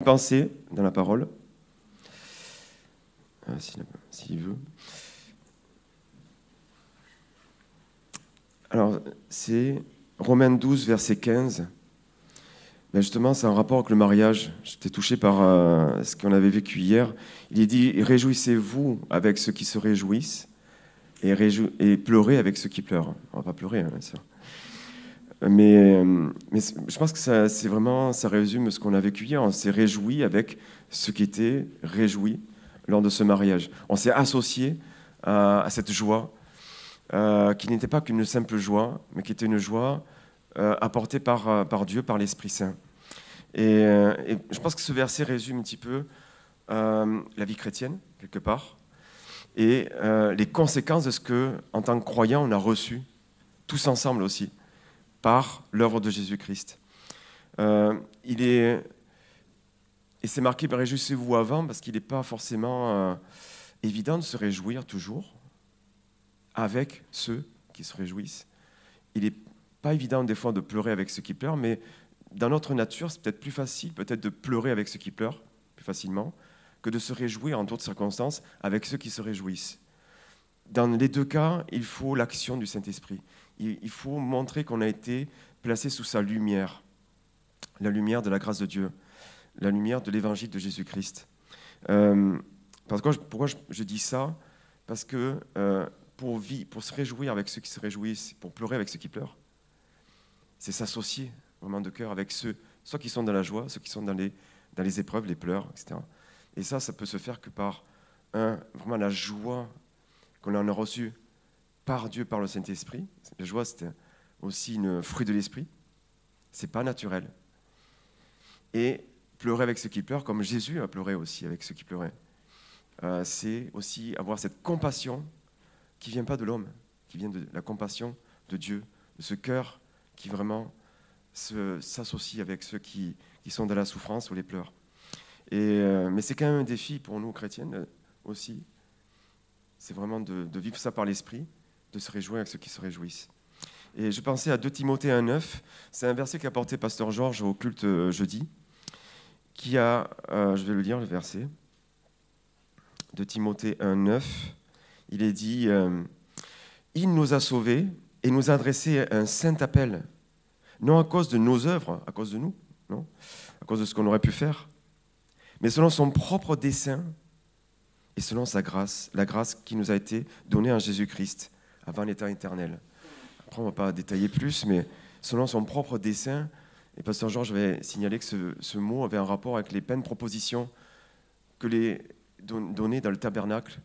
pensée dans la parole, s'il veut. Alors, c'est Romains 12, verset 15. Ben justement, c'est en rapport avec le mariage. J'étais touché par ce qu'on avait vécu hier. Il est dit, réjouissez-vous avec ceux qui se réjouissent et pleurez avec ceux qui pleurent. On ne va pas pleurer, hein, bien sûr. Mais je pense que ça résume ce qu'on a vécu hier. On s'est réjoui avec ceux qui étaient réjouis lors de ce mariage. On s'est associé à cette joie qui n'était pas qu'une simple joie, mais qui était une joie apportée par Dieu, par l'Esprit Saint. Et je pense que ce verset résume un petit peu la vie chrétienne, quelque part, et les conséquences de ce que, en tant que croyants, on a reçu, tous ensemble aussi, par l'œuvre de Jésus-Christ. Et c'est marqué, réjouissez-vous avant, parce qu'il n'est pas forcément évident de se réjouir toujours avec ceux qui se réjouissent. Il n'est pas évident des fois de pleurer avec ceux qui pleurent, mais dans notre nature, c'est peut-être plus facile de pleurer avec ceux qui pleurent, plus facilement, que de se réjouir en d'autres circonstances avec ceux qui se réjouissent. Dans les deux cas, il faut l'action du Saint-Esprit. Il faut montrer qu'on a été placé sous sa lumière, la lumière de la grâce de Dieu, la lumière de l'évangile de Jésus-Christ. Pourquoi je dis ça ? Parce que pour se réjouir avec ceux qui se réjouissent, pour pleurer avec ceux qui pleurent, c'est s'associer vraiment de cœur avec ceux, soit qui sont dans la joie, ceux qui sont dans les épreuves, les pleurs, etc. Et ça peut se faire que par vraiment la joie qu'on en a reçue par Dieu, par le Saint-Esprit. La joie, c'est aussi un fruit de l'Esprit. C'est pas naturel. Et pleurer avec ceux qui pleurent, comme Jésus a pleuré aussi avec ceux qui pleuraient. C'est aussi avoir cette compassion qui vient pas de l'homme, qui vient de la compassion de Dieu, de ce cœur qui vraiment s'associe avec ceux qui sont dans la souffrance ou les pleurs. Mais c'est quand même un défi pour nous, chrétiennes, aussi. C'est vraiment de vivre ça par l'Esprit, de se réjouir avec ceux qui se réjouissent. Et je pensais à 2 Timothée 1,9. C'est un verset qu'a apporté Pasteur Georges au culte jeudi, qui a, je vais le lire, le verset, 2 Timothée 1,9. Il est dit, il nous a sauvés et nous a adressé un saint appel, non à cause de nos œuvres, à cause de nous, non, à cause de ce qu'on aurait pu faire, mais selon son propre dessein et selon sa grâce, la grâce qui nous a été donnée en Jésus-Christ avant l'état éternel. Après, on ne va pas détailler plus, mais selon son propre dessein, et Pasteur Georges avait signalé que ce mot avait un rapport avec les peines propositions que les données dans le tabernacle,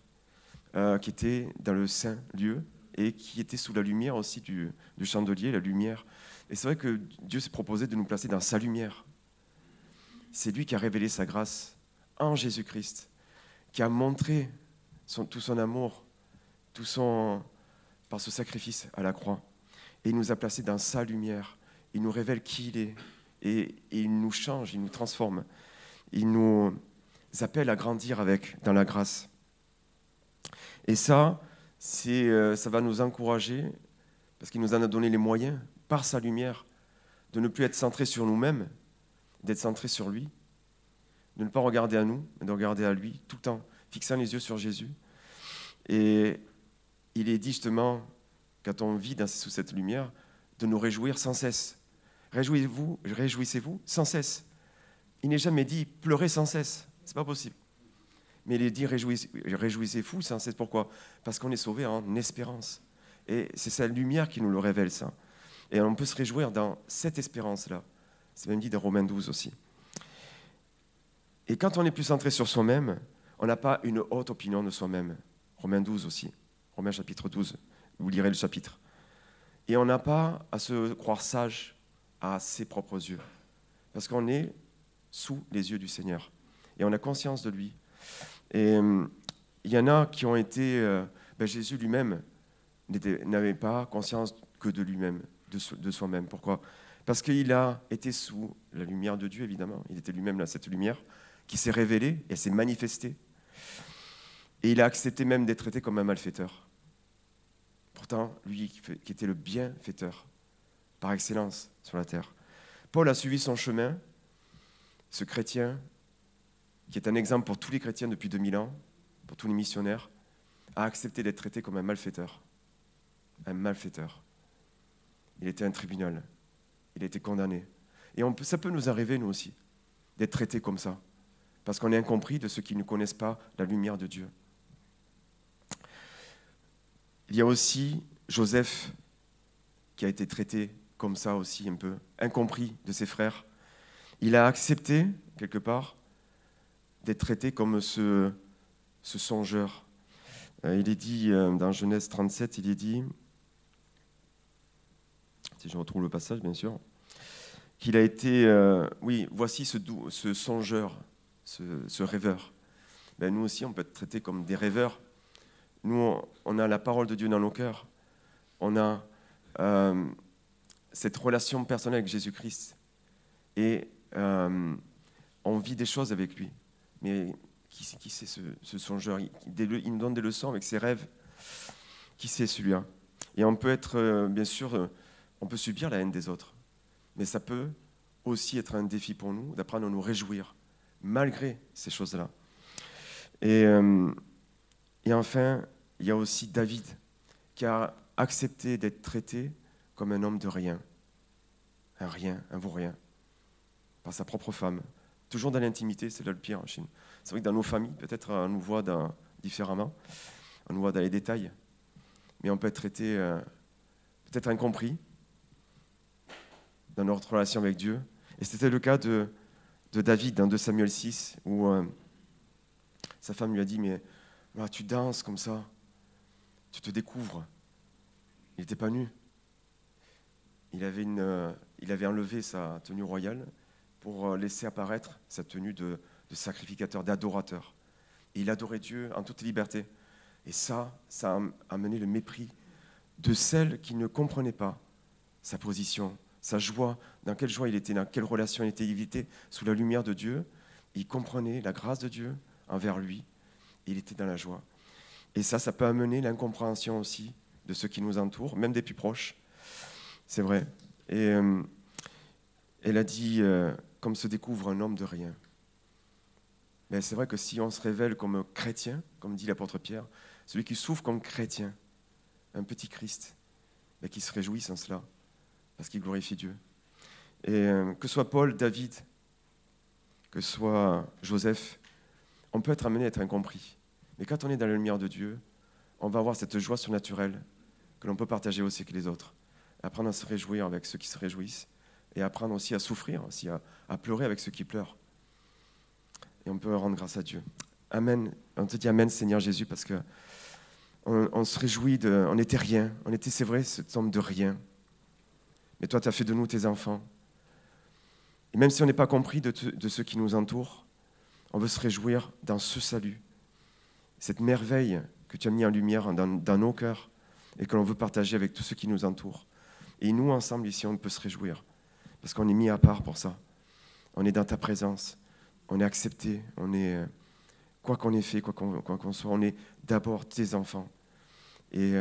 qui était dans le saint lieu, et qui était sous la lumière aussi du chandelier, la lumière. Et c'est vrai que Dieu s'est proposé de nous placer dans sa lumière. C'est lui qui a révélé sa grâce en Jésus-Christ, qui a montré tout son amour, par ce sacrifice à la croix. Et il nous a placés dans sa lumière. Il nous révèle qui il est. Et il nous change, il nous transforme. Il nous appelle à grandir dans la grâce. Et ça va nous encourager, parce qu'il nous en a donné les moyens, par sa lumière, de ne plus être centré sur nous-mêmes, d'être centré sur lui, de ne pas regarder à nous, mais de regarder à lui, tout le temps, fixant les yeux sur Jésus. Et il est dit justement, quand on vit sous cette lumière, de nous réjouir sans cesse. Réjouissez-vous sans cesse. Il n'est jamais dit pleurez sans cesse, c'est pas possible. Mais il est dit réjouissez-vous sans cesse. Pourquoi ? Parce qu'on est sauvé en espérance. Et c'est sa lumière qui nous le révèle, ça. Et on peut se réjouir dans cette espérance-là. C'est même dit dans Romains 12 aussi. Et quand on est plus centré sur soi-même, on n'a pas une haute opinion de soi-même. Romains 12 aussi. Romains chapitre 12. Vous lirez le chapitre. Et on n'a pas à se croire sage à ses propres yeux. Parce qu'on est sous les yeux du Seigneur. Et on a conscience de lui. Et il y en a qui ont été... Jésus lui-même n'avait pas conscience que de lui-même, de soi-même. Pourquoi ? Parce qu'il a été sous la lumière de Dieu, évidemment. Il était lui-même là, cette lumière qui s'est révélée et s'est manifestée. Et il a accepté même d'être traité comme un malfaiteur. Pourtant, lui qui était le bienfaiteur, par excellence sur la terre. Paul a suivi son chemin, ce chrétien qui est un exemple pour tous les chrétiens depuis 2000 ans, pour tous les missionnaires, a accepté d'être traité comme un malfaiteur. Un malfaiteur. Il était à un tribunal. Il a été condamné. Et ça peut nous arriver, nous aussi, d'être traités comme ça, parce qu'on est incompris de ceux qui ne connaissent pas la lumière de Dieu. Il y a aussi Joseph qui a été traité comme ça aussi, un peu incompris de ses frères. Il a accepté, quelque part, d'être traité comme ce songeur. Il est dit, dans Genèse 37, il est dit, si je retrouve le passage, bien sûr, qu'il a été, voici ce songeur, ce rêveur. Ben, nous aussi, on peut être traités comme des rêveurs. Nous, on a la parole de Dieu dans nos cœurs. On a cette relation personnelle avec Jésus-Christ. Et on vit des choses avec lui. Mais qui c'est ce songeur? Il nous donne des leçons avec ses rêves. Qui c'est celui-là? Et on peut être, bien sûr, on peut subir la haine des autres. Mais ça peut aussi être un défi pour nous d'apprendre à nous réjouir, malgré ces choses-là. Et enfin, il y a aussi David, qui a accepté d'être traité comme un homme de rien. Un vaurien, par sa propre femme. Toujours dans l'intimité, c'est là le pire en Chine. C'est vrai que dans nos familles, peut-être on nous voit différemment, on nous voit dans les détails, mais on peut être traité peut-être incompris dans notre relation avec Dieu. Et c'était le cas de David dans 2 Samuel 6, où sa femme lui a dit « Mais tu danses comme ça, tu te découvres. » Il n'était pas nu. Il avait enlevé sa tenue royale pour laisser apparaître sa tenue de sacrificateur, d'adorateur. Et il adorait Dieu en toute liberté. Et ça a amené le mépris de celles qui ne comprenaient pas sa position, sa joie, dans quelle joie il était, dans quelle relation il était. Il était sous la lumière de Dieu. Il comprenait la grâce de Dieu envers lui. Il était dans la joie. Et ça peut amener l'incompréhension aussi de ceux qui nous entourent, même des plus proches. C'est vrai. Et elle a dit, comme se découvre un homme de rien. Mais c'est vrai que si on se révèle comme chrétien, comme dit l'apôtre Pierre, celui qui souffre comme chrétien, un petit Christ, mais qui se réjouit en cela, parce qu'il glorifie Dieu. Et que ce soit Paul, David, que ce soit Joseph, on peut être amené à être incompris. Mais quand on est dans la lumière de Dieu, on va avoir cette joie surnaturelle que l'on peut partager aussi avec les autres. Apprendre à se réjouir avec ceux qui se réjouissent et apprendre aussi à souffrir, aussi à pleurer avec ceux qui pleurent. Et on peut rendre grâce à Dieu. Amen. On te dit Amen, Seigneur Jésus, parce que on se réjouit on n'était rien. On était, c'est vrai, cet homme de rien. Mais toi, tu as fait de nous tes enfants. Et même si on n'est pas compris de ceux qui nous entourent, on veut se réjouir dans ce salut. Cette merveille que tu as mis en lumière dans nos cœurs et que l'on veut partager avec tous ceux qui nous entourent. Et nous, ensemble, ici, on peut se réjouir parce qu'on est mis à part pour ça. On est dans ta présence. On est accepté. On est, quoi qu'on ait fait, quoi qu'on soit, on est d'abord tes enfants. Et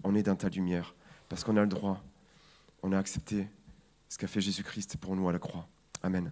on est dans ta lumière parce qu'on a le droit. On a accepté ce qu'a fait Jésus-Christ pour nous à la croix. Amen.